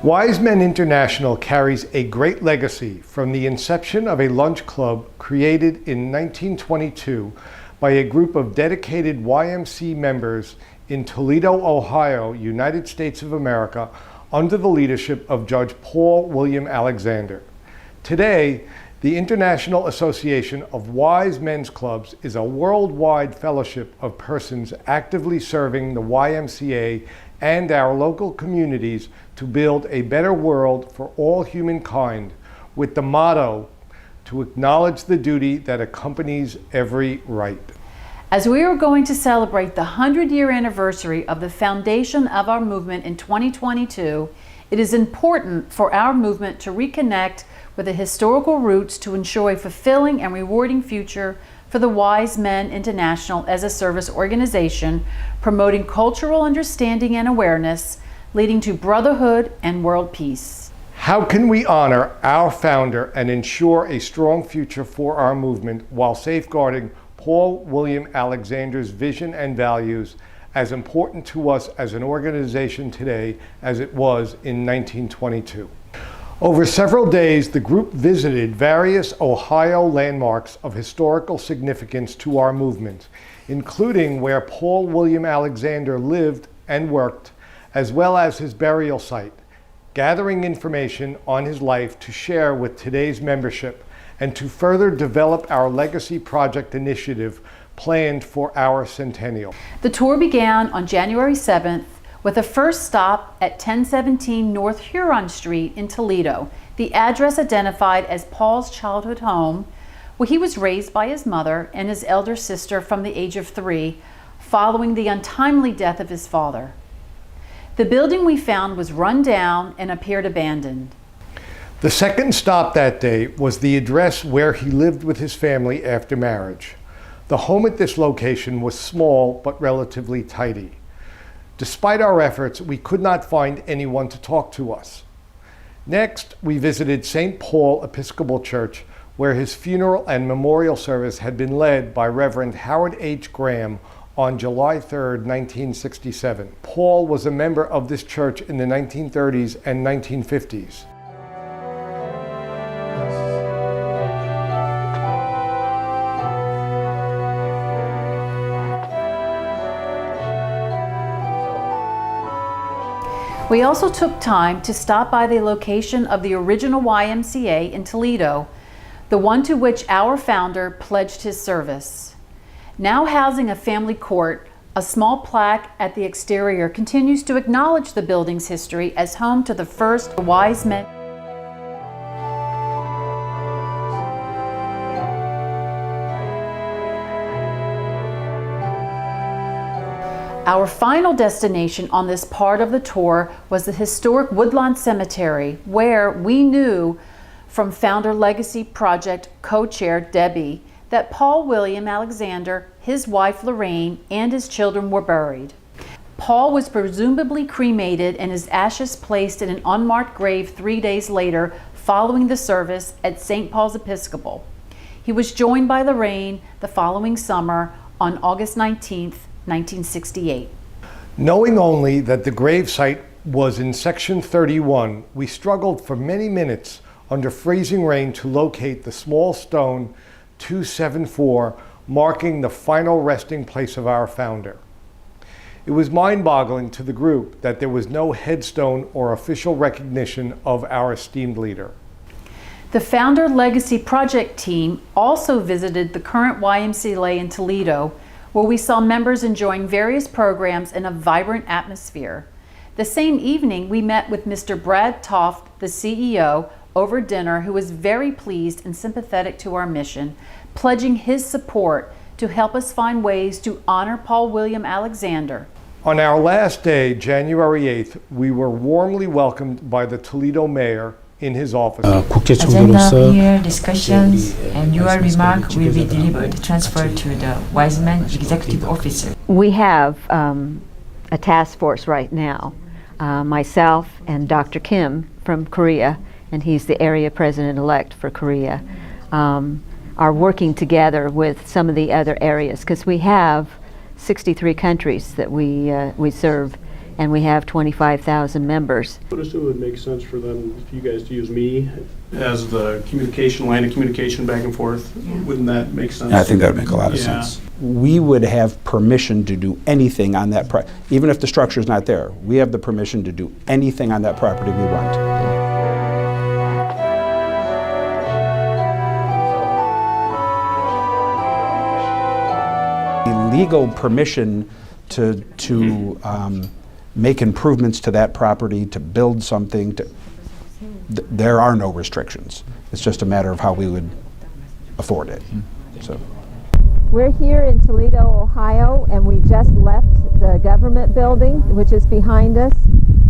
Wise Men International carries a great legacy from the inception of a lunch club created in 1922 by a group of dedicated YMC members in Toledo, Ohio, United States of America, under the leadership of Judge Paul William Alexander. Today, the International Association of Wise Men's Clubs is a worldwide fellowship of persons actively serving the YMCA and our local communities to build a better world for all humankind, with the motto, to acknowledge the duty that accompanies every right. As we are going to celebrate the 100-year anniversary of the foundation of our movement in 2022, it is important for our movement to reconnect with the historical roots to ensure a fulfilling and rewarding future for the Wise Men International as a service organization, promoting cultural understanding and awareness, leading to brotherhood and world peace. How can we honor our founder and ensure a strong future for our movement while safeguarding Paul William Alexander's vision and values, as important to us as an organization today as it was in 1922? Over several days, the group visited various Ohio landmarks of historical significance to our movement, including where Paul William Alexander lived and worked, as well as his burial site, gathering information on his life to share with today's membership and to further develop our Legacy Project initiative planned for our centennial. The tour began on January 7th with a first stop at 1017 North Huron Street in Toledo, the address identified as Paul's childhood home, where he was raised by his mother and his elder sister from the age of 3, following the untimely death of his father. The building we found was run down and appeared abandoned. The second stop that day was the address where he lived with his family after marriage. The home at this location was small but relatively tidy. Despite our efforts, we could not find anyone to talk to us. Next, we visited St. Paul Episcopal Church, where his funeral and memorial service had been led by Reverend Howard H. Graham on July 3, 1967. Paul was a member of this church in the 1930s and 1950s. We also took time to stop by the location of the original YMCA in Toledo, the one to which our founder pledged his service. Now housing a family court, a small plaque at the exterior continues to acknowledge the building's history as home to the first Wise Men. Our final destination on this part of the tour was the historic Woodland Cemetery, where we knew from Founder Legacy Project co-chair Debbie that Paul William Alexander, his wife Lorraine, and his children were buried. Paul was presumably cremated and his ashes placed in an unmarked grave 3 days later following the service at St. Paul's Episcopal. He was joined by Lorraine the following summer on August 19th, 1968. Knowing only that the gravesite was in Section 31, we struggled for many minutes under freezing rain to locate the small stone 274 marking the final resting place of our founder. It was mind-boggling to the group that there was no headstone or official recognition of our esteemed leader. The Founder Legacy Project team also visited the current YMCA in Toledo, where we saw members enjoying various programs in a vibrant atmosphere. The same evening, we met with Mr. Brad Toft, the CEO, over dinner, who was very pleased and sympathetic to our mission, pledging his support to help us find ways to honor Paul William Alexander. On our last day, January 8th, we were warmly welcomed by the Toledo mayor in his office. Agenda here, discussions, and your remark will be delivered, transferred to the Wise Men Executive Officer. We have a task force right now, myself and Dr. Kim from Korea, and he's the area president-elect for Korea, are working together with some of the other areas, because we have 63 countries that we serve and we have 25,000 members. I would assume it would make sense for them, for you guys to use me as the communication, line of communication back and forth. Wouldn't that make sense? I think that would make a lot of sense. We would have permission to do anything on that even if the structure is not there. We have the permission to do anything on that property we want. The legal permission to make improvements to that property, to build something, there are no restrictions. It's just a matter of how we would afford it. So. We're here in Toledo, Ohio, and we just left the government building, which is behind us.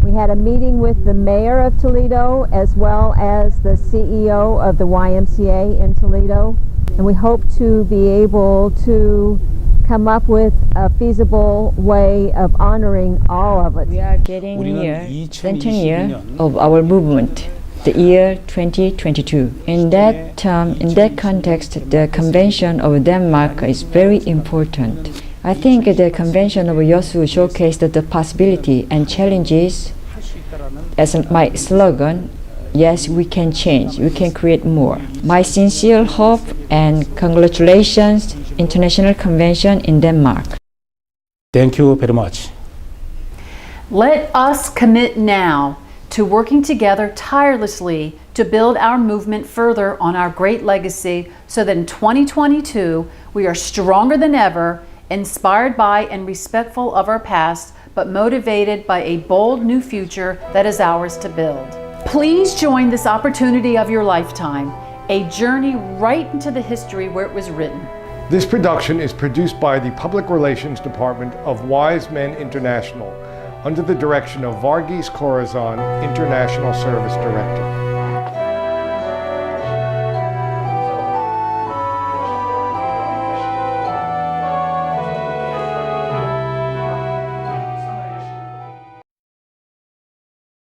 We had a meeting with the mayor of Toledo as well as the CEO of the YMCA in Toledo, and we hope to be able to come up with a feasible way of honoring all of it. We are getting near centennial of our movement, the year 2022. In that context, the Convention of Denmark is very important. I think the Convention of Yosu showcased the possibility and challenges. As my slogan, yes, we can change, we can create more. My sincere hope and congratulations, International Convention in Denmark. Thank you very much. Let us commit now to working together tirelessly to build our movement further on our great legacy so that in 2022 we are stronger than ever, inspired by and respectful of our past, but motivated by a bold new future that is ours to build. Please join this opportunity of your lifetime, a journey right into the history where it was written. This production is produced by the Public Relations Department of Wise Men International, under the direction of Varghese Corazon, International Service Director.